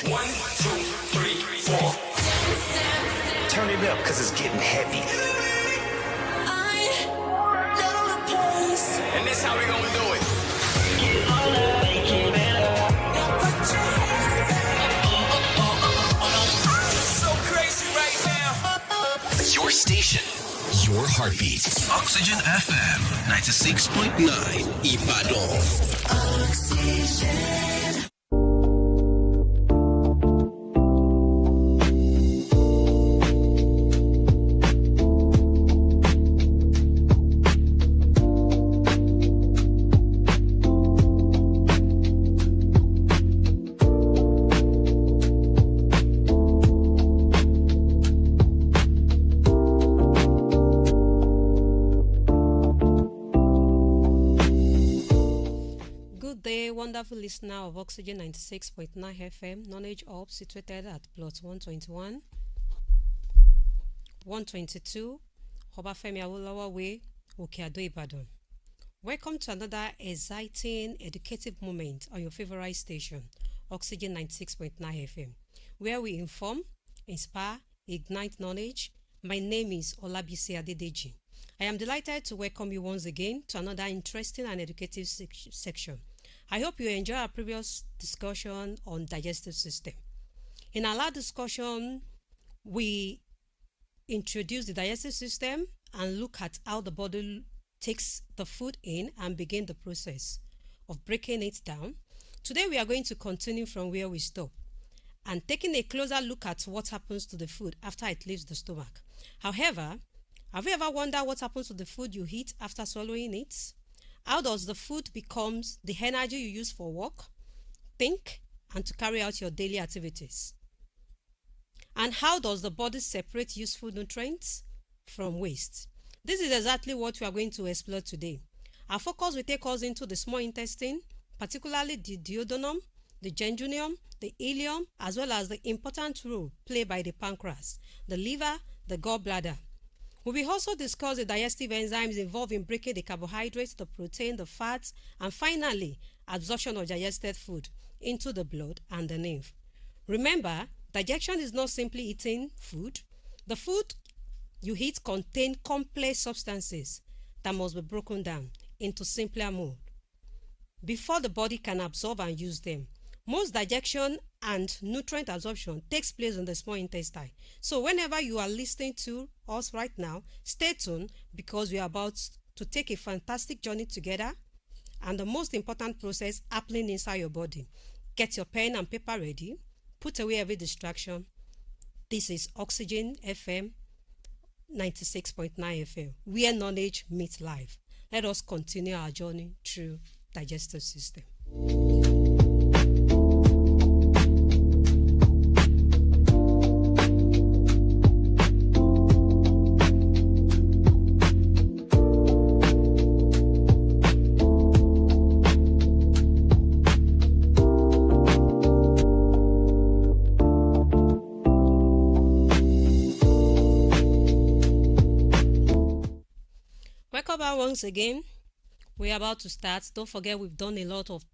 1, 2, 3, 4. Turn it up, cause it's getting heavy. I know a place. And this how we gonna do it. Get on up, make it better. Now put your hands up. So crazy right now. Your station, your heartbeat. Oxygen FM 96.9 Ibadan. Oxygen. Wonderful listener of Oxygen 96.9 FM, Knowledge Hub, situated at plot 121, 122, Obafemi Awolowo Way, Okeado, Ibadan. Welcome to another exciting, educative moment on your favorite station, Oxygen 96.9 FM, where we inform, inspire, ignite knowledge. My name is OLABISI ADEDEJI. I am delighted to welcome you once again to another interesting and educative section. I hope you enjoy our previous discussion on digestive system. In our last discussion, we introduced the digestive system and look at how the body takes the food in and begin the process of breaking it down. Today, we are going to continue from where we stopped and taking a closer look at what happens to the food after it leaves the stomach. However, have you ever wondered what happens to the food you eat after swallowing it? How does the food becomes the energy you use for work, think, and to carry out your daily activities? And how does the body separate useful nutrients from waste? This is exactly what we are going to explore today. Our focus will take us into the small intestine, particularly the duodenum, the jejunum, the ileum, as well as the important role played by the pancreas, the liver, the gallbladder. We will also discuss the digestive enzymes involved in breaking the carbohydrates, the protein, the fats, and finally, absorption of digested food into the blood and the nerve. Remember, digestion is not simply eating food. The food you eat contains complex substances that must be broken down into simpler mode before the body can absorb and use them. Most digestion and nutrient absorption takes place in the small intestine. So whenever you are listening to us right now, stay tuned because we are about to take a fantastic journey together and the most important process happening inside your body. Get your pen and paper ready. Put away every distraction. This is Oxygen FM 96.9 FM, where knowledge meets life. Let us continue our journey through digestive system. Once again, we're about to start. Don't forget we've done a lot of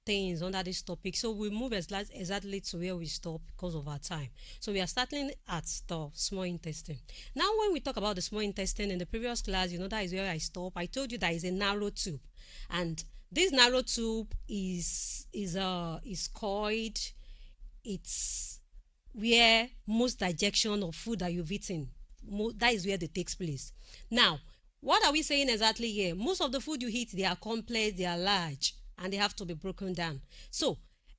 things under this topic, so we move exactly to where we stop because of our time. So we are starting at the small intestine. Now when we talk about the small intestine in the previous class, that is where I stopped. I told you that is a narrow tube, and this narrow tube is coiled. It's where most digestion of food that you've eaten, that is where it takes place. Now, what are we saying exactly here? Most of the food you eat, they are complex, they are large, and they have to be broken down. So,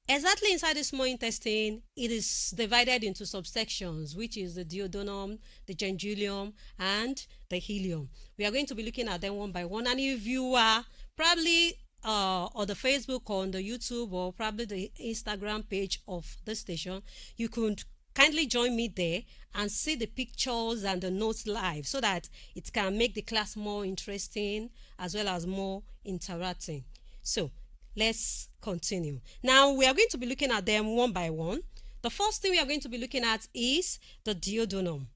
exactly inside the small intestine, it is divided into subsections, which is the duodenum, the jejunum, and the ileum. We are going to be looking at them one by one. And if you are probably on the Facebook or on the YouTube or probably the Instagram page of the station, you could kindly join me there and see the pictures and the notes live so that it can make the class more interesting as well as more interacting. So let's continue. Now we are going to be looking at them one by one. The first thing we are going to be looking at is the duodenum.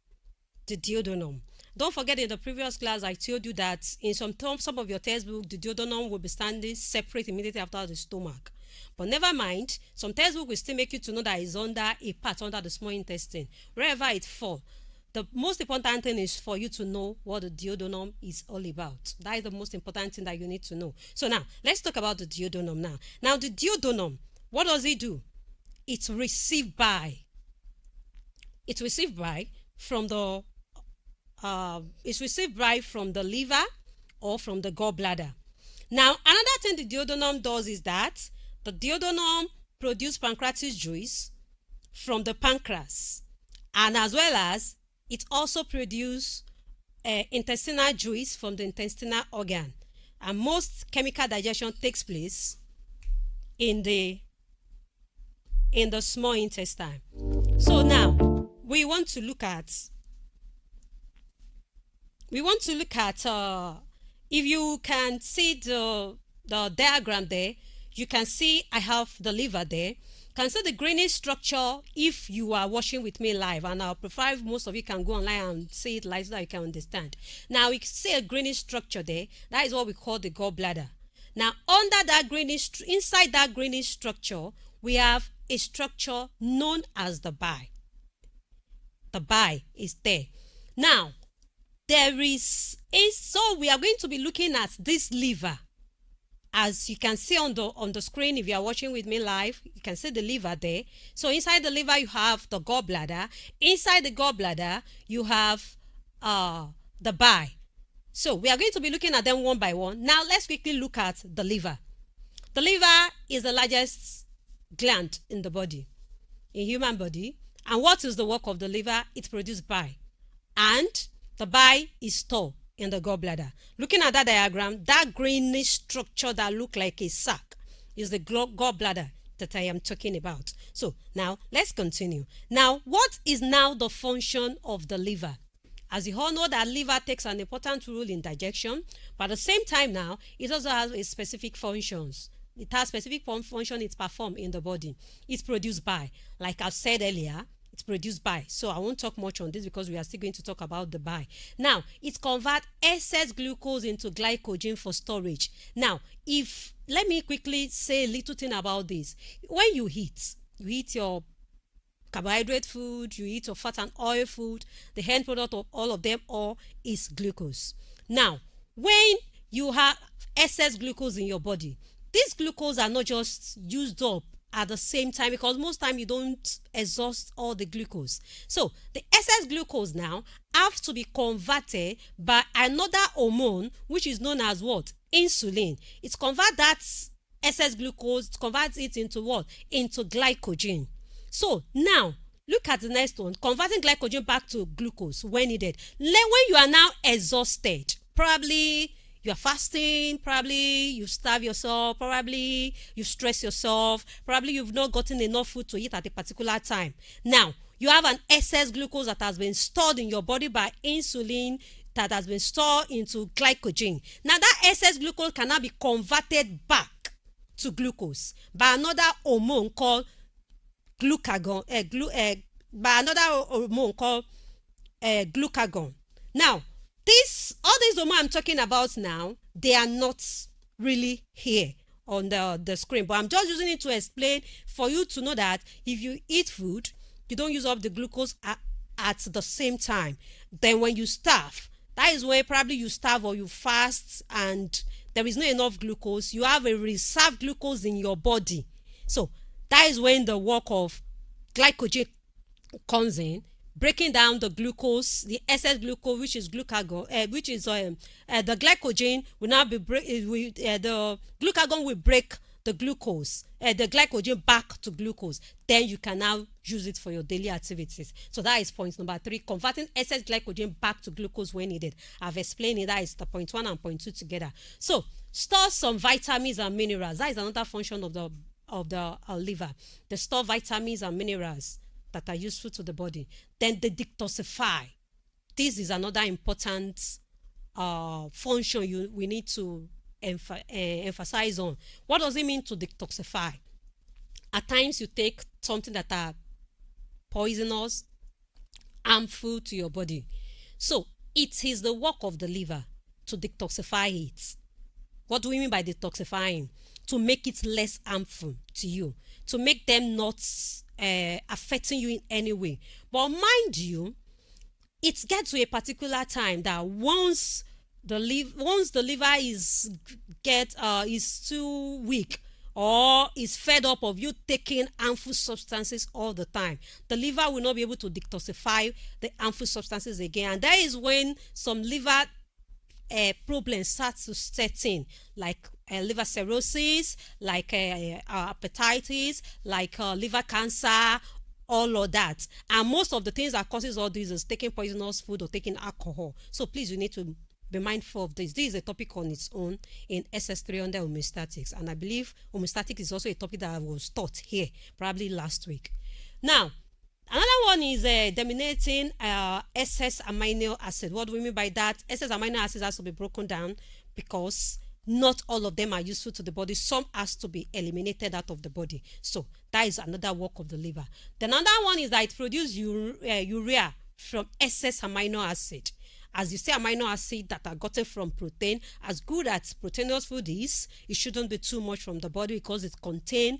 The duodenum. Don't forget, in the previous class, I told you that in some of your textbooks, the duodenum will be standing separate immediately after the stomach. But never mind, some textbook will still make you to know that it's under a part under the small intestine. Wherever it falls, the most important thing is for you to know what the duodenum is all about. That is the most important thing that you need to know. So now, let's talk about the duodenum now. Now, the duodenum, what does it do? It's received bile. It's received bile from the liver or from the gallbladder. Now, another thing the duodenum does is that the duodenum produces pancreatic juice from the pancreas, and as well as it also produces intestinal juice from the intestinal organ. And most chemical digestion takes place in the small intestine. So now we want to look at if you can see the diagram there, you can see I have the liver there. You can see the greenish structure if you are watching with me live, and I'll prefer if most of you can go online and see it live so that you can understand. Now we see a greenish structure there. That is what we call the gallbladder. Now inside that greenish structure, we have a structure known as the bile. The bile is there. Now so we are going to be looking at this liver. As you can see on the screen, if you are watching with me live, you can see the liver there. So inside the liver, you have the gallbladder. Inside the gallbladder, you have the bile. So we are going to be looking at them one by one. Now let's quickly look at the liver. The liver is the largest gland in the body, in human body. And what is the work of the liver? It produces bile. And the bile is stored in the gallbladder. Looking at that diagram, that greenish structure that looks like a sac is the gallbladder that I am talking about. So now let's continue. Now, what is now the function of the liver? As you all know, that liver takes an important role in digestion, but at the same time now, it also has a specific functions. It has specific function it performs in the body. It produces bile. Like I said earlier, it produces bile. So I won't talk much on this because we are still going to talk about the bile. Now, it converts excess glucose into glycogen for storage. Now, let me quickly say a little thing about this. When you eat your carbohydrate food, you eat your fat and oil food, the end product of all of them all is glucose. Now, when you have excess glucose in your body, these glucose are not just used up at the same time, because most time you don't exhaust all the glucose. So the excess glucose now have to be converted by another hormone, which is known as what? Insulin. It converts that excess glucose, converts it into what? Into glycogen. So now look at the next one, converting glycogen back to glucose when needed. When you are now exhausted, probably you are fasting, probably you starve yourself, probably you stress yourself, probably you've not gotten enough food to eat at a particular time. Now, you have an excess glucose that has been stored in your body by insulin, that has been stored into glycogen. Now, that excess glucose cannot be converted back to glucose by another hormone called glucagon. Now, all these hormones I'm talking about now, they are not really here on the screen, but I'm just using it to explain for you to know that if you eat food, you don't use up the glucose at the same time. Then when you starve, that is where probably you starve or you fast and there is not enough glucose. You have a reserve glucose in your body. So that is when the work of glycogen comes in, breaking down the glucose, the excess glucose, which is glucagon, the glycogen will now be the glucagon will break the glucose, the glycogen back to glucose. Then you can now use it for your daily activities. So that is point number 3, converting excess glycogen back to glucose when needed. I've explained it. That is the point 1 and point 2 together. So store some vitamins and minerals. That is another function of the liver. They store vitamins and minerals that are useful to the body. Then they detoxify. This is another important function we need to emphasize on. What does it mean to detoxify? At times you take something that are poisonous, harmful to your body. So it is the work of the liver to detoxify it. What do we mean by detoxifying? to make it less harmful to you, to make them not affecting you in any way. But mind you, it gets to a particular time that once the liver is too weak or is fed up of you taking harmful substances all the time, the liver will not be able to detoxify the harmful substances again, and that is when some liver problems start to set in, like liver cirrhosis, like hepatitis, like liver cancer, all of that. And most of the things that causes all this is taking poisonous food or taking alcohol. So please, you need to be mindful of this. This is a topic on its own in SS300 homeostatics, and I believe homeostatics is also a topic that was taught here probably last week. Now, another one is dominating excess amino acid. What do we mean by that? Excess amino acids has to be broken down because not all of them are useful to the body. Some has to be eliminated out of the body. So that is another work of the liver. The another one is that it produces urea from excess amino acid. As you say, amino acid that are gotten from protein, as good as proteinous food is, it shouldn't be too much from the body because it contains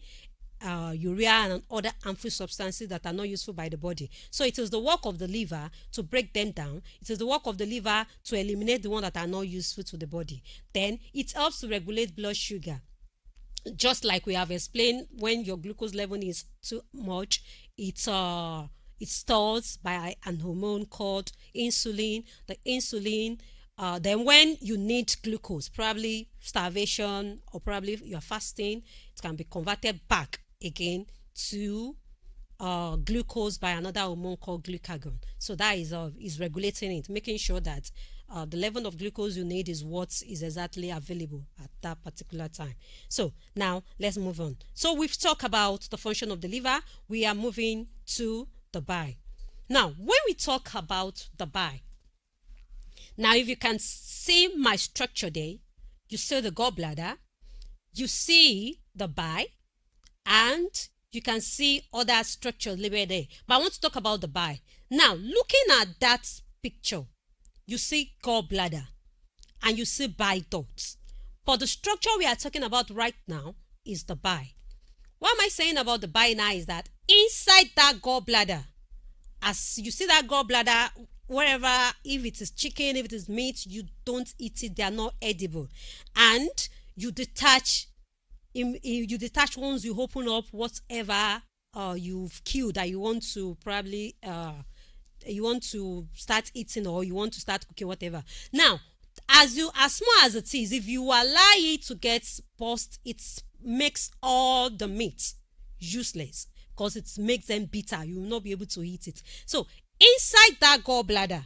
urea and other harmful substances that are not useful by the body. So it is the work of the liver to break them down. It is the work of the liver to eliminate the ones that are not useful to the body. Then it helps to regulate blood sugar. Just like we have explained, when your glucose level is too much, it stores by an hormone called insulin. The insulin, then when you need glucose, probably starvation or probably you're fasting, it can be converted back again to glucose by another hormone called glucagon. So that is regulating it, making sure that the level of glucose you need is what is exactly available at that particular time. So now let's move on. So we've talked about the function of the liver. We are moving to the bile. Now, when we talk about the bile, now if you can see my structure there, you see the gallbladder, you see the bile, and you can see other structures labeled there. But I want to talk about the bile. Now, looking at that picture, you see gallbladder and you see bile ducts. But the structure we are talking about right now is the bile. What am I saying about the bile now is that inside that gallbladder, as you see that gallbladder, wherever, if it is chicken, if it is meat, you don't eat it, they are not edible. And you detach once you open up whatever you've killed that you want to probably you want to start eating or you want to start cooking, whatever. Now, as small as it is, if you allow it to get burst, it makes all the meat useless because it makes them bitter. You will not be able to eat it. So inside that gallbladder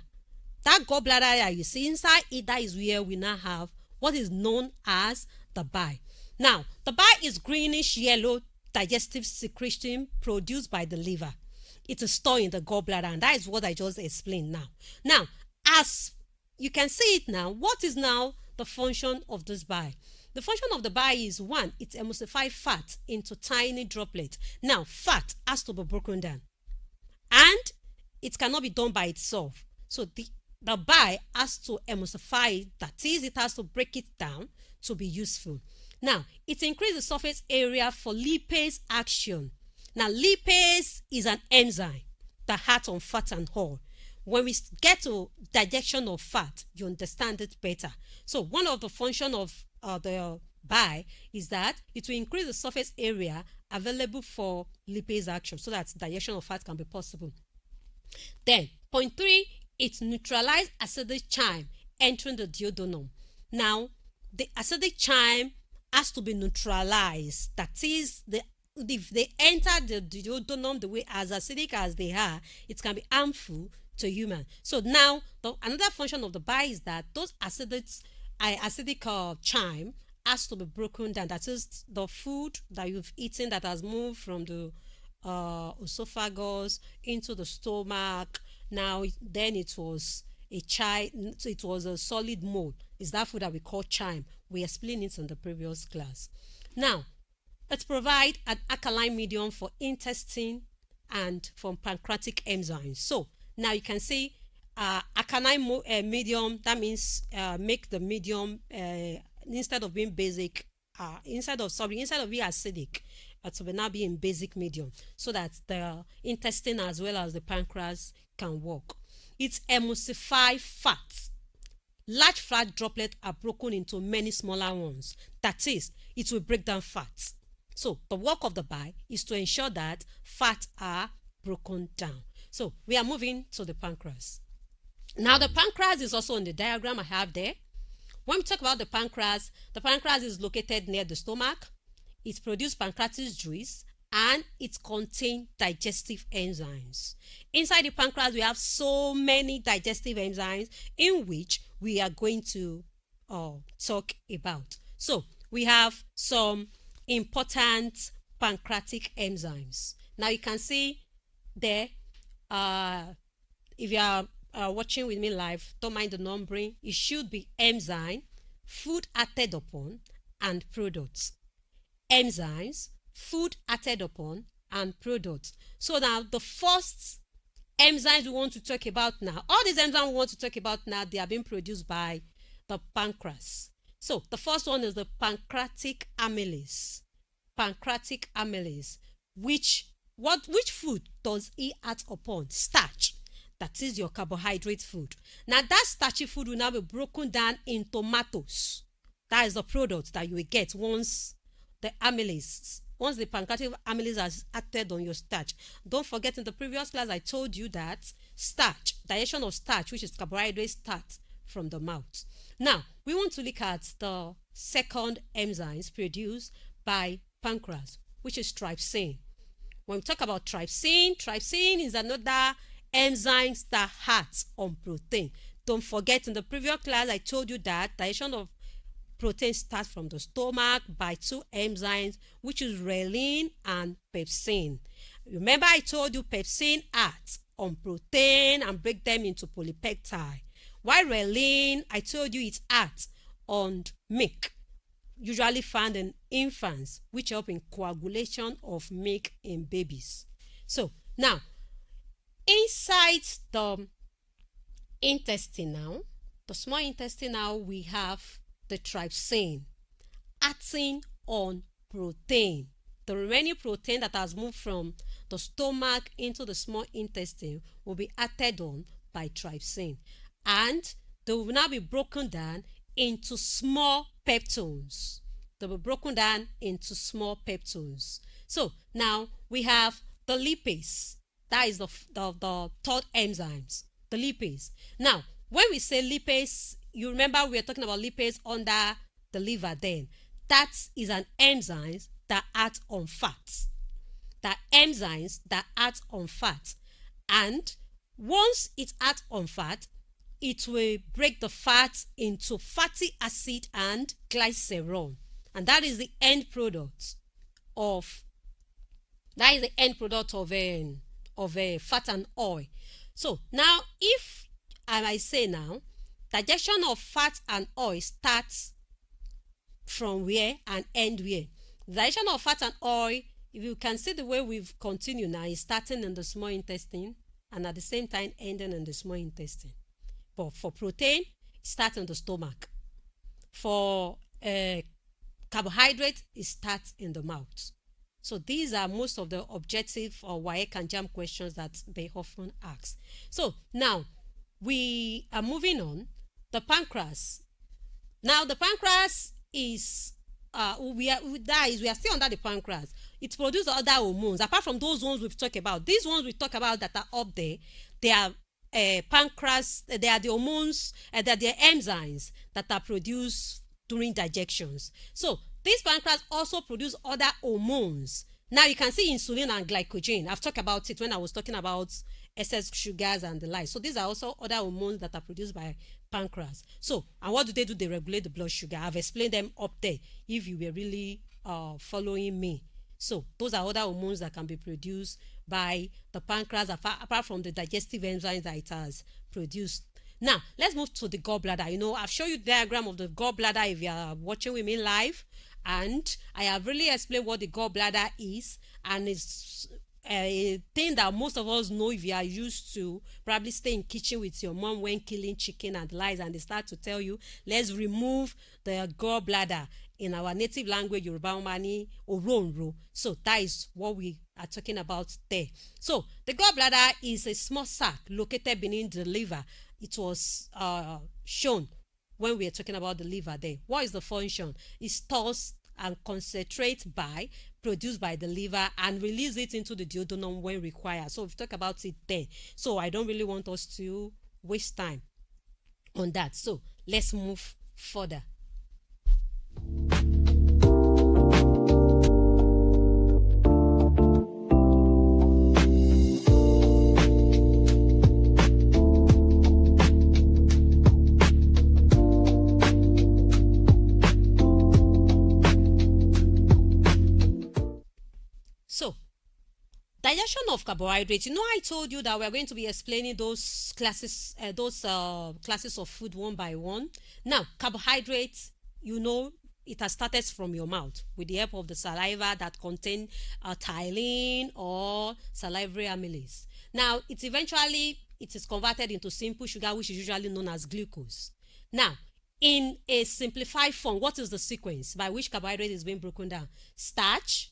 that you see inside it, that is where we now have what is known as the bile. Now, the bile is greenish yellow digestive secretion produced by the liver. It is stored in the gallbladder, and that is what I just explained now. Now, as you can see it now, what is now the function of this bile? The function of the bile is, one, it emulsifies fat into tiny droplets. Now, fat has to be broken down, and it cannot be done by itself. So the bile has to emulsify it, that is, it has to break it down to be useful. Now, it increases the surface area for lipase action. Now, lipase is an enzyme that acts on fat and oil. When we get to digestion of fat, you understand it better. So one of the functions of the bile is that it will increase the surface area available for lipase action so that digestion of fat can be possible. Then, point 3, it neutralizes acidic chyme entering the duodenum. Now, the acidic chyme has to be neutralized. That is, if they enter the duodenum the way as acidic as they are, it can be harmful to human. So now, another function of the bile is that those acidic chyme has to be broken down. That is, the food that you've eaten that has moved from the esophagus into the stomach. Now, then it was a solid mold. Is that food that we call chyme? We explained it in the previous class. Now, it provides an alkaline medium for intestine and from pancreatic enzymes. So now you can see alkaline medium, that means make the medium instead of being basic, instead of being acidic, it will now be in basic medium, so that the intestine as well as the pancreas can work. It emulsifies fat. Large fat droplets are broken into many smaller ones. That is, it will break down fat. So the work of the bile is to ensure that fat are broken down. So we are moving to the pancreas. Now the pancreas is also on the diagram I have there. When we talk about the pancreas is located near the stomach. It produces pancreatic juice and it contains digestive enzymes. Inside the pancreas, we have so many digestive enzymes in which we are going to talk about. So we have some important pancreatic enzymes. Now you can see there, if you are watching with me live, don't mind the numbering. It should be enzyme, food acted upon, and products. Enzymes, food acted upon, and products. So now the first enzymes we want to talk about now, all these enzymes we want to talk about now, they are being produced by the pancreas. So the first one is the pancreatic amylase. Pancreatic amylase. Which food does it act upon? Starch. That is your carbohydrate food. Now that starchy food will now be broken down in tomatoes. That is the product that you will get once the pancreatic amylase has acted on your starch. Don't forget, in the previous class I told you that starch, digestion of starch, which is carbohydrate, starts from the mouth. Now we want to look at the second enzymes produced by pancreas, which is trypsin. When we talk about trypsin is another enzyme that acts on protein. Don't forget, in the previous class I told you that digestion of protein starts from the stomach by two enzymes, which is reelin and pepsin. Remember, I told you pepsin acts on protein and break them into polypeptide, while reelin, I told you, it acts on milk, usually found in infants, which help in coagulation of milk in babies. So now, inside the intestine now, the small intestine now, we have the trypsin acting on protein. The remaining protein that has moved from the stomach into the small intestine will be acted on by trypsin, and they will now be broken down into small peptones. They will be broken down into small peptones. So now we have the lipase. That is the third enzymes, the lipase. Now when we say lipase, you remember we are talking about lipase under the liver then. That is an enzyme that acts on fat. That enzymes that act on fat. And once it acts on fat, it will break the fat into fatty acid and glycerol. And that is the end product of fat and oil. So now, if I might say now, digestion of fat and oil starts from where and end where? Digestion of fat and oil, if you can see the way we've continued now, is starting in the small intestine and at the same time ending in the small intestine. But for protein, it starts in the stomach. For carbohydrate, it starts in the mouth. So these are most of the objective or WAEC and JAM questions that they often ask. So now we are moving on. The pancreas. Now the pancreas is we are still under the pancreas. It produces other hormones apart from those ones we've talked about. These ones we talk about that are up there, they are pancreas. They are the hormones, they are the enzymes that are produced during digestions. So these pancreas also produce other hormones. Now you can see insulin and glycogen. I've talked about it when I was talking about excess sugars and the like. So these are also other hormones that are produced by pancreas. So, and what do? They regulate the blood sugar. I've explained them up there if you were really following me. So those are other hormones that can be produced by the pancreas apart from the digestive enzymes that it has produced. Now let's move to the gallbladder. You know, I've shown you the diagram of the gallbladder if you are watching with me live, and I have really explained what the gallbladder is, and it's a thing that most of us know if you are used to probably stay in kitchen with your mom when killing chicken and lice, and they start to tell you, let's remove the gallbladder. in our native language, Yoruba Mani, Oronro. So that is what we are talking about there. So the gallbladder is a small sac located beneath the liver. It was shown when we are talking about the liver there. What is the function? It stores and concentrates produced by the liver and release it into the duodenum when required. So we talk about it there. So I don't really want us to waste time on that. So let's move further. So, digestion of carbohydrates. You know, I told you that we're going to be explaining those classes of food one by one. Now, carbohydrates, you know, it has started from your mouth with the help of the saliva that contain ptyalin or salivary amylase. Now, it is converted into simple sugar, which is usually known as glucose. Now, in a simplified form, what is the sequence by which carbohydrate is being broken down? Starch.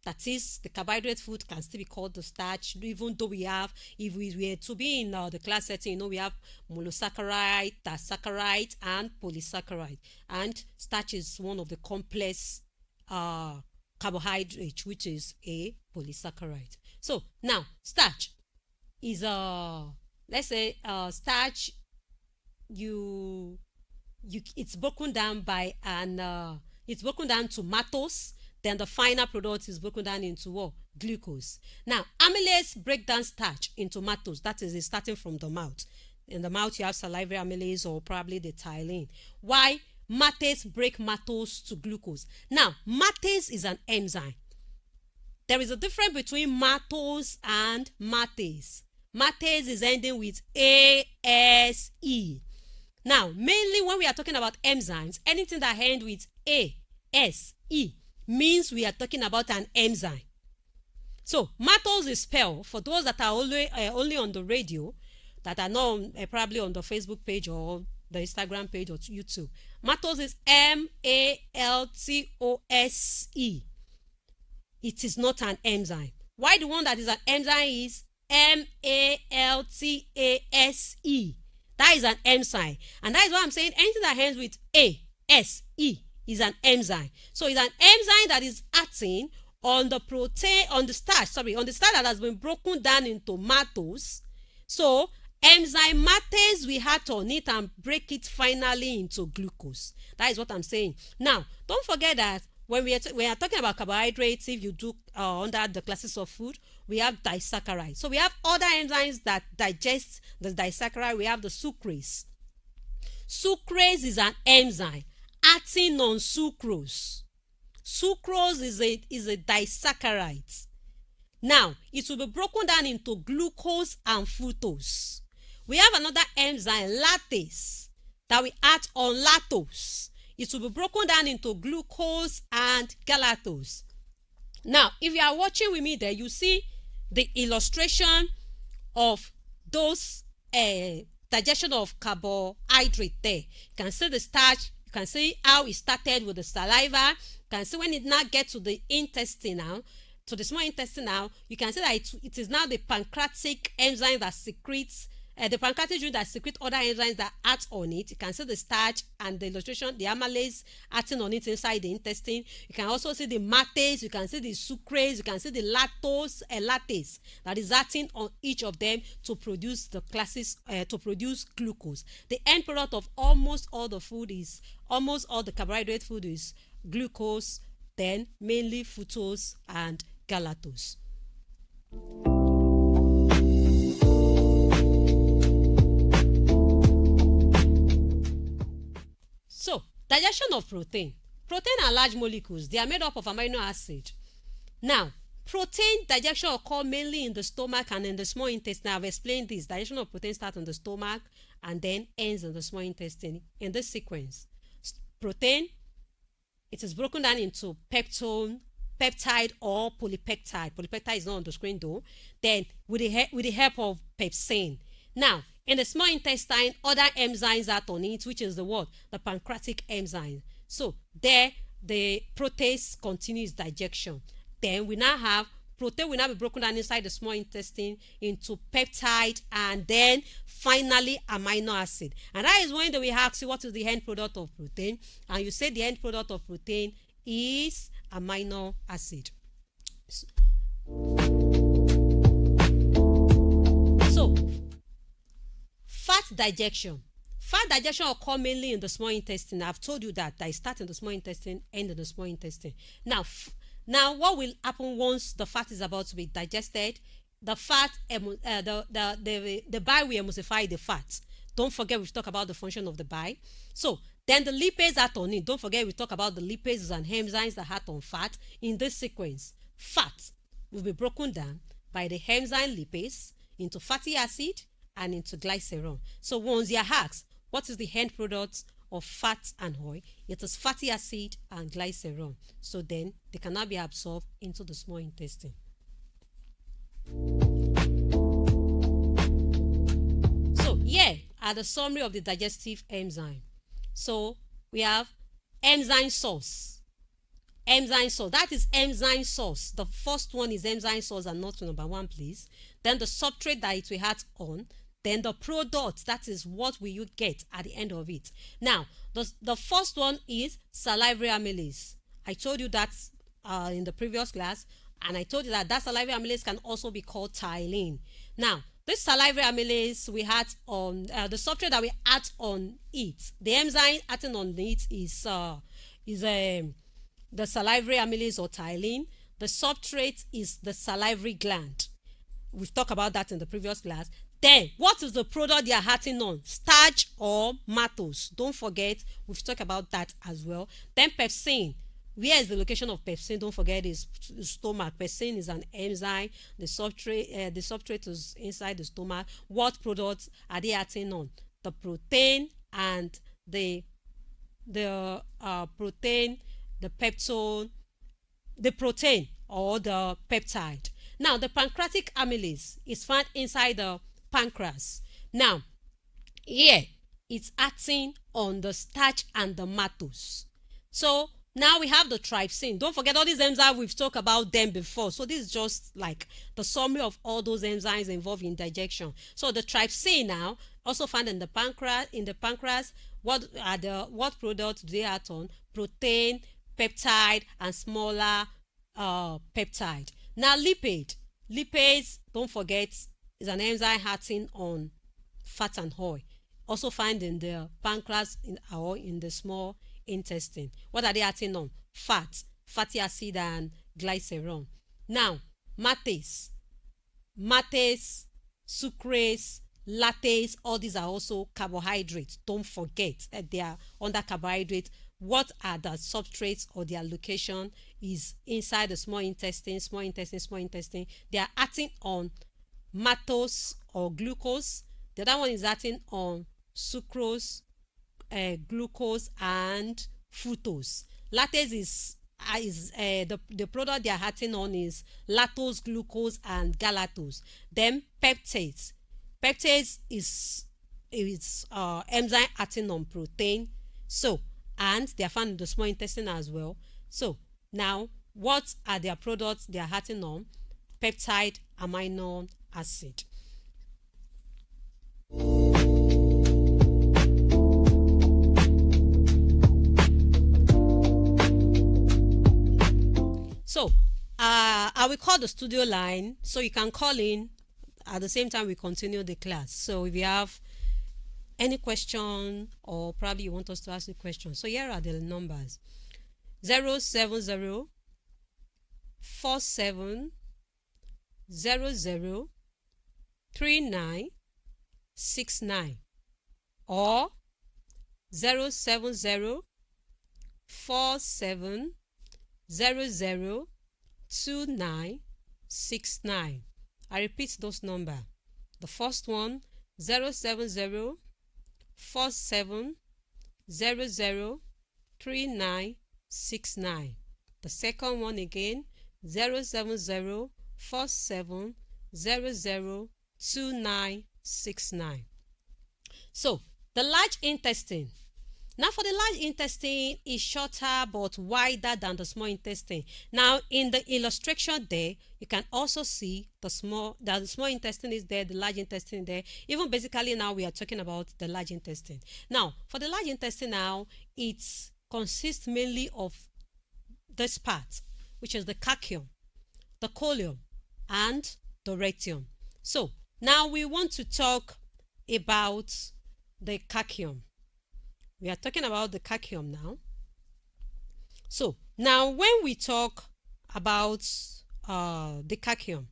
That is, the carbohydrate food can still be called the starch, even though we have, if we were to be in the class setting, you know, we have monosaccharide, disaccharide, and polysaccharide. And starch is one of the complex carbohydrates, which is a polysaccharide. So now, starch is let's say starch. It's broken down by it's broken down to maltose. Then the final product is broken down into what? Glucose. Now, amylase break down starch into maltose. That is starting from the mouth. In the mouth, you have salivary amylase or probably the ptyalin. Why? Maltase break maltose to glucose. Now, maltase is an enzyme. There is a difference between maltose and maltase. Maltase is ending with ASE. Now, mainly when we are talking about enzymes, anything that ends with ASE means we are talking about an enzyme. So maltose is spelled, for those that are only on the radio, that are not probably on the Facebook page or the Instagram page or YouTube. Maltose is MALTOSE. It is not an enzyme. Why the one that is an enzyme is MALTASE? That is an enzyme, and that is what I'm saying. Anything that ends with ASE is an enzyme. So it's an enzyme that is acting on the starch that has been broken down into maltose. So enzyme maltase, we had to on it and break it finally into glucose. That is what I'm saying. Now, don't forget that when we are talking about carbohydrates, if you do under the classes of food, we have disaccharide. So we have other enzymes that digest the disaccharide. We have the sucrase. Sucrase is an enzyme acting on sucrose. Sucrose is a disaccharide. Now, it will be broken down into glucose and fructose. We have another enzyme, lactase, that we add on lactose. It will be broken down into glucose and galactose. Now, if you are watching with me there, you see the illustration of those digestion of carbohydrate there. You can see the starch. You can see how it started with the saliva. You can see when it now gets to the intestine now, to the small intestine now, you can see that it is now the pancreatic enzyme that secretes, the pancreatic unit that secretes other enzymes that act on it. You can see the starch and the illustration, the amylase acting on it inside the intestine. You can also see the maltase, you can see the sucrase, you can see the lactose and lactase that is acting on each of them to produce the classes, to produce glucose. The end product of almost all the carbohydrate food is glucose, then mainly fructose and galactose. So, digestion of protein. Protein are large molecules. They are made up of amino acid. Now, protein digestion occurs mainly in the stomach and in the small intestine. I've explained this. Digestion of protein starts in the stomach and then ends in the small intestine in this sequence. Protein, it is broken down into peptide or polypeptide. Polypeptide is not on the screen though. Then with the help of pepsin. Now, in the small intestine, other enzymes are on it, which is the pancreatic enzyme. So there the protease continues digestion. Then we now have protein will now be broken down inside the small intestine into peptide and then finally amino acid. And that is when they will ask you what is the end product of protein, and you say the end product of protein is amino acid. So fat digestion. Fat digestion occurs mainly in the small intestine. I've told you that it starts in the small intestine, end in the small intestine. Now, what will happen once the fat is about to be digested? The fat, the bile will emulsify the fat. Don't forget we've talked about the function of the bile. So then the lipases act on it. Don't forget we talk about the lipases and enzymes that act on fat. In this sequence, fat will be broken down by the enzyme lipase into fatty acid and into glycerol. So once you're asked, what is the end product of fat and oil? It is fatty acid and glycerol. So then they cannot be absorbed into the small intestine. So here are the summary of the digestive enzyme. So we have enzyme source. Enzyme source, that is enzyme source. The first one is enzyme source and not number one, please. Then the substrate that it will act on. Then the product, that is what will you get at the end of it. Now, the first one is salivary amylase. I told you that in the previous class, and I told you that salivary amylase can also be called ptyalin. Now, this salivary amylase we had on the substrate that we add on it. The enzyme acting on it is the salivary amylase or ptyalin. The substrate is the salivary gland. We've talked about that in the previous class. Then, what is the product they are acting on? Starch or maltose. Don't forget, we've talked about that as well. Then pepsin. Where is the location of pepsin? Don't forget, is stomach. Pepsin is an enzyme. The substrate is inside the stomach. What products are they acting on? The protein and the protein, the peptone, the protein or the peptide. Now, the pancreatic amylase is found inside the pancreas. Now, here it's acting on the starch and the maltose. So now we have the trypsin. Don't forget all these enzymes, we've talked about them before. So this is just like the summary of all those enzymes involved in digestion. So the trypsin now also found in the pancreas. In the pancreas, what products do they act on? Protein, peptide, and smaller peptide. Now lipase, don't forget, is an enzyme acting on fat and oil, also found in the pancreas or in the small intestine. What are they acting on? Fat, fatty acid, and glycerol. Now, mate, sucrase, lactase, all these are also carbohydrates. Don't forget that they are under carbohydrate. What are the substrates or their location is inside the small intestine. They are acting on maltose or glucose. The other one is acting on sucrose, glucose, and fructose. Lactase is the product they are acting on is lactose, glucose, and galactose. Then peptides. Peptides is enzyme acting on protein. So, and they are found in the small intestine as well. So now, what are their products they are acting on? Peptide, amino acid. So I will call the studio line so you can call in at the same time we continue the class. So if you have any question or probably you want us to ask a question, so here are the numbers: 070 47 00 3969 or 070 47 00 2969. I repeat those numbers. The first one 070 47 00 3969. The second one again 070 47 00 2969. So the large intestine Now for the large intestine is shorter but wider than the small intestine. Now in the illustration there, you can also see the small intestine is there, the large intestine there. Even basically now we are talking about the large intestine. Now for the large intestine now, it consists mainly of this part, which is the cachium, the colon, and the rectum. So now we want to talk about the cachium. We are talking about the cachium now. So now when we talk about the cachium,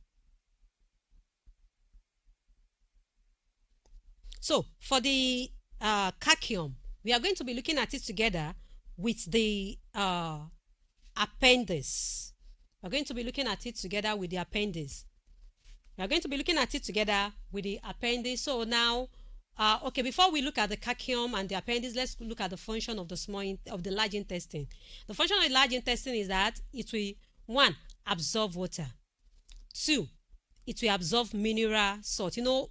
so for the cachium, we are going to be looking at it together with the appendix. We are going to be looking at it together with the appendix. We are going to be looking at it together with the appendix. So now, okay, before we look at the cachium and the appendix, let's look at the function of the large intestine. The function of the large intestine is that it will, 1, absorb water. 2, it will absorb mineral salt. You know,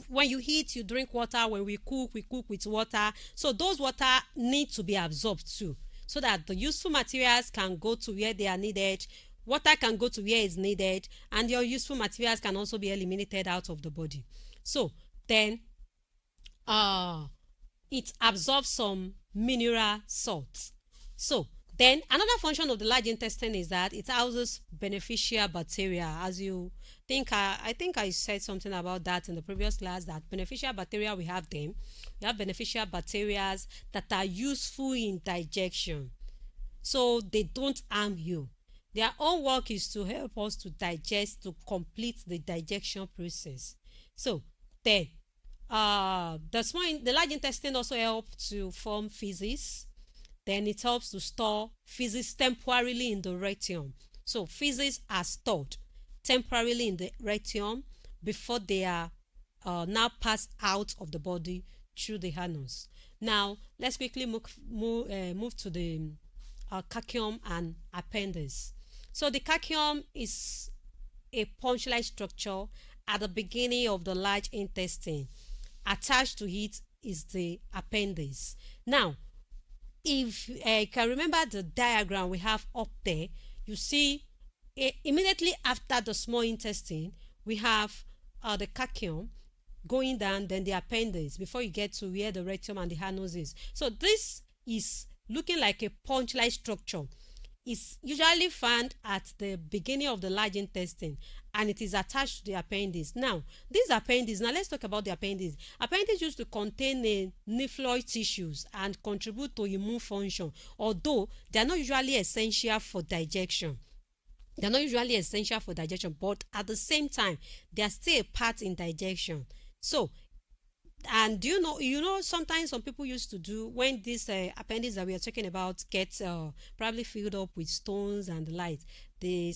when you eat, you drink water. When we cook with water. So those water need to be absorbed too, so that the useful materials can go to where they are needed. Water can go to where it's needed, and your useful materials can also be eliminated out of the body. So then it absorbs some mineral salts. So then another function of the large intestine is that it houses beneficial bacteria. As you think, I think I said something about that in the previous class, that beneficial bacteria, we have them. We have beneficial bacteria that are useful in digestion. So they don't harm you. Their own work is to help us to digest, to complete the digestion process. So then the large intestine also helps to form feces. Then it helps to store feces temporarily in the rectum. So feces are stored temporarily in the rectum before they are now passed out of the body through the anus. Now let's quickly move to the cachium and appendix. So the cachium is a punch-like structure at the beginning of the large intestine. Attached to it is the appendix. Now, if you can remember the diagram we have up there, you see immediately after the small intestine, we have the cachium going down, then the appendix, before you get to where the rectum and the anus is. So this is looking like a punch-like structure. It's usually found at the beginning of the large intestine, and it is attached to the appendix. Now, this appendix, now let's talk about the appendix. Appendix used to contain nephroid tissues and contribute to immune function, although they are not usually essential for digestion. They are not usually essential for digestion, but at the same time, they are still a part in digestion. So, and you know, sometimes some people used to do, when this appendix that we are talking about gets probably filled up with stones and the like, they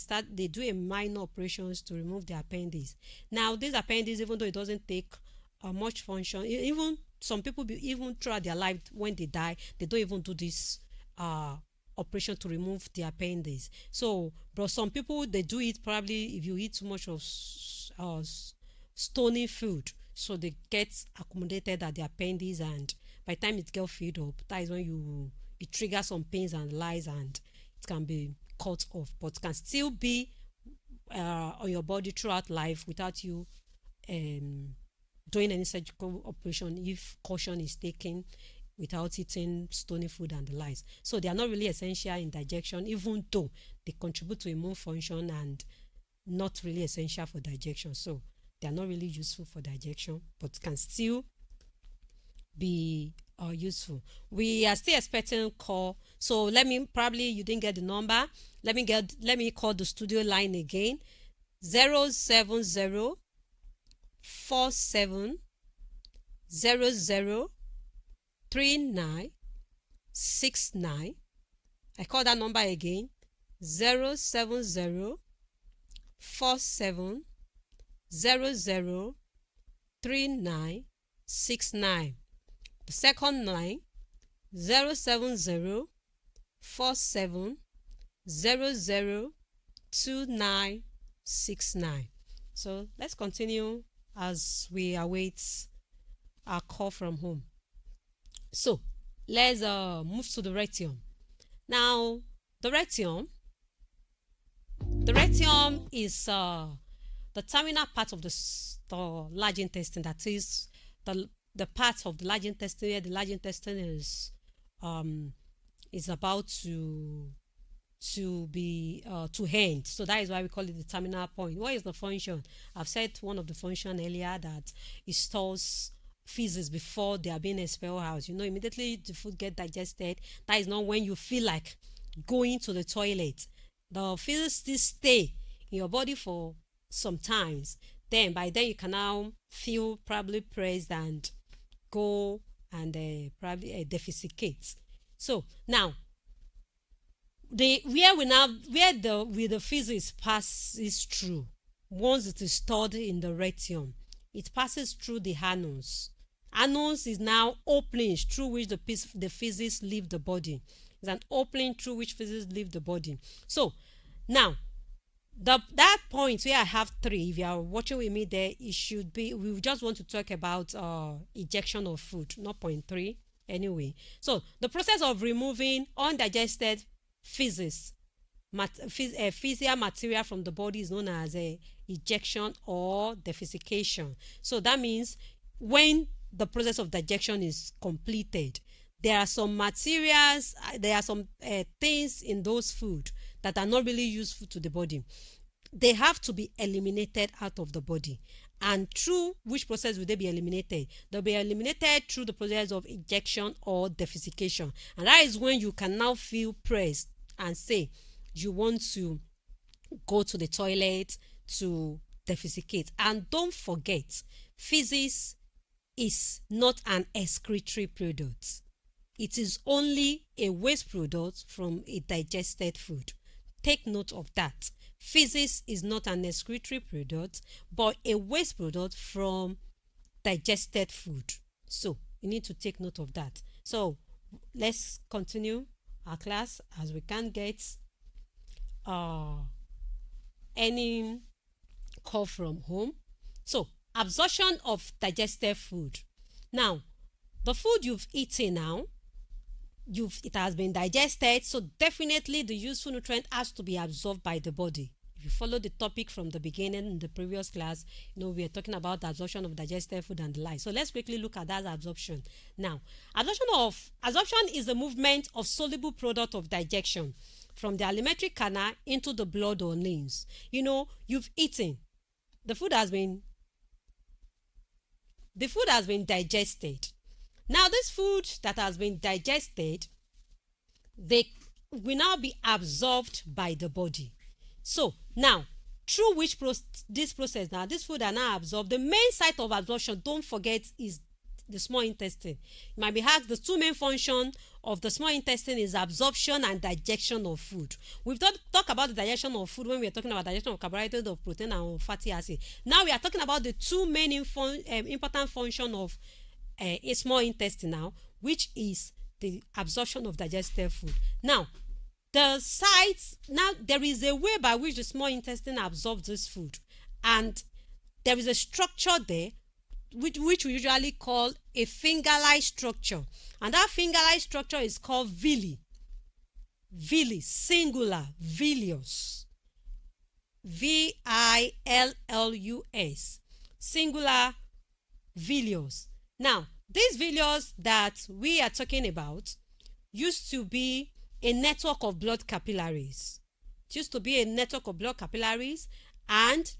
do a minor operations to remove the appendix. Now this appendix, even though it doesn't take much function, even some people even throughout their life, when they die, they don't even do this operation to remove the appendix. So but some people, they do it probably if you eat too much of stony food, so they get accommodated at the appendix, and by the time it gets filled up, that is when it triggers some pains and lies, and it can be cut off, but it can still be on your body throughout life without you doing any surgical operation if caution is taken, without eating stony food and the lies. So they are not really essential in digestion, even though they contribute to immune function and not really essential for digestion. So they are not really useful for digestion, but can still be useful. We are still expecting call. So probably you didn't get the number. Let me call the studio line again. 070 47 00 3969. I call that number again. 070 47 00 3969. The second line, 070 47 00 2969. So let's continue as we await our call from home. So let's move to the rectum. Now, the rectum is the terminal part of the large intestine. That is the part of the large intestine where the large intestine is about to be to end. So that is why we call it the terminal point. What is the function? I've said one of the function earlier, that it stores feces before they are being expelled out. Immediately the food get digested, that is not when you feel like going to the toilet. The feces still stay in your body for some times. Then by then you can now feel probably pressed and go and probably defecate. So now where the feces passes through, once it is stored in the rectum, it passes through the anus. Anus is now opening through which the feces leave the body. It's an opening through which feces leave the body. So now that point where I have 3, if you are watching with me there, it should be, we just want to talk about ejection of food, not point 3 anyway. So the process of removing undigested feces, fecal material from the body is known as ejection or defecation. So that means when the process of digestion is completed, there are some materials, there are some things in those food that are not really useful to the body. They have to be eliminated out of the body. And through which process will they be eliminated? They'll be eliminated through the process of ejection or defecation. And that is when you can now feel pressed and say you want to go to the toilet to defecate. And don't forget, feces is not an excretory product. It is only a waste product from a digested food. Take note of that. Feces is not an excretory product, but a waste product from digested food. So you need to take note of that. So let's continue our class, as we can't get any call from home. So absorption of digested food. Now, the food you've eaten now, it has been digested, so definitely the useful nutrient has to be absorbed by the body. If you follow the topic from the beginning in the previous class, we are talking about the absorption of digested food and the like. So let's quickly look at that absorption. Now, absorption is the movement of soluble product of digestion from the alimentary canal into the blood or limbs. You've eaten, the food has been digested. Now, this food that has been digested, they will now be absorbed by the body. So now, through which this food are now absorbed. The main site of absorption, don't forget, is the small intestine. You might be asked, the 2 main functions of the small intestine is absorption and digestion of food. We've talked about the digestion of food when we are talking about digestion of carbohydrates, of protein, and of fatty acid. Now we are talking about the 2 main important functions of a small intestine now, which is the absorption of digested food. Now, there is a way by which the small intestine absorbs this food, and there is a structure there which we usually call a finger-like structure, and that finger-like structure is called villi. Villi, singular, villus, VILLUS, singular, villus. Now, these villus that we are talking about used to be a network of blood capillaries. It used to be a network of blood capillaries, and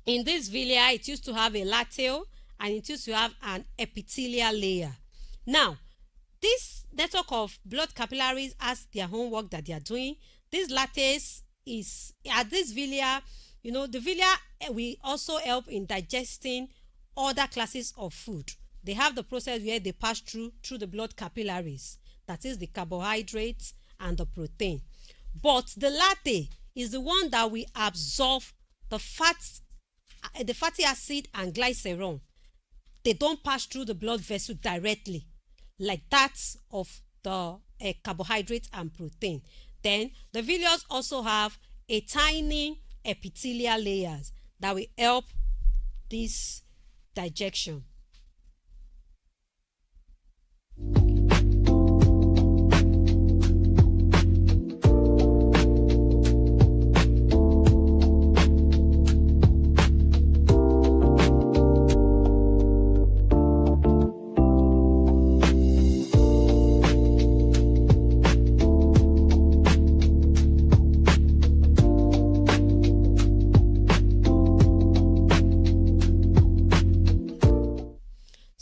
in this villi, it used to have a lateral and it used to have an epithelial layer. Now, this network of blood capillaries has their own work that they are doing. This lattice is at this villi, the villi will also help in digesting other classes of food. They have the process where they pass through the blood capillaries, that is the carbohydrates and the protein. But the latte is the one that will absorb the fatty acid and glycerol. They don't pass through the blood vessel directly like that of the carbohydrates and protein. Then the villus also have a tiny epithelial layers that will help this digestion.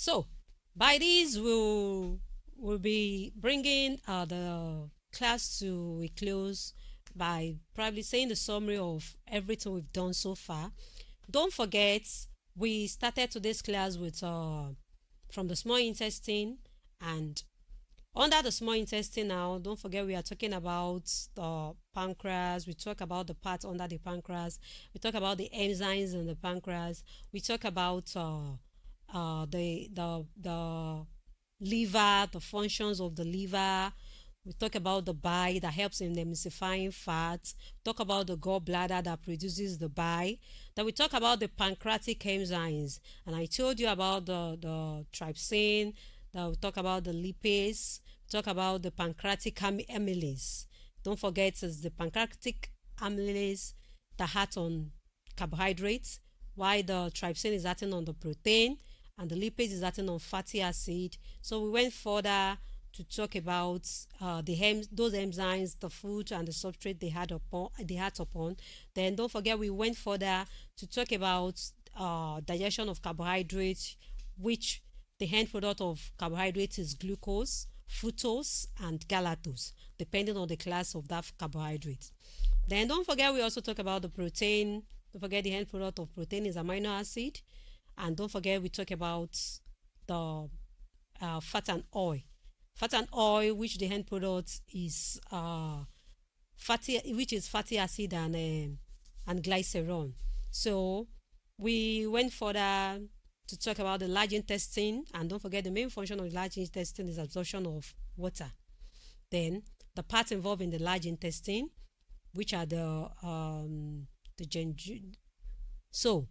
So, by this, we'll be bringing the class to a close by probably saying the summary of everything we've done so far. Don't forget, we started today's class with from the small intestine, and under the small intestine now, don't forget we are talking about the pancreas. We talk about the parts under the pancreas. We talk about the enzymes in the pancreas. We talk about the liver, the functions of the liver. We talk about the bile that helps in emulsifying fats. Talk about the gallbladder that produces the bile. Then we talk about the pancreatic enzymes, and I told you about the trypsin. Then we talk about the lipase. Talk about the pancreatic amylase. Don't forget, it's the pancreatic amylase that acts on carbohydrates, while the trypsin is acting on the protein, and the lipase is acting on fatty acid. So we went further to talk about those enzymes, the food and the substrate they had upon. Then don't forget we went further to talk about digestion of carbohydrates, which the end product of carbohydrates is glucose, fructose, and galactose, depending on the class of that carbohydrate. Then don't forget we also talk about the protein. Don't forget the end product of protein is amino acid, and don't forget we talk about the fat and oil. Fat and oil, which the end product is fatty acid and glycerol. So we went further to talk about the large intestine, and don't forget the main function of the large intestine is absorption of water. Then the parts involved in the large intestine, which are the so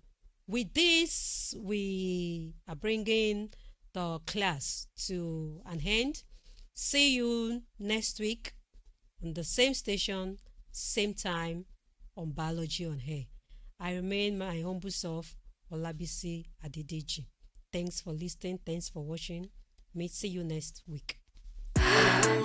with this we are bringing the class to an end. See you next week on the same station, same time on Biology on Air. I remain my humble self, OLABISI ADEDEJI. Thanks for listening. Thanks for watching. May see you next week.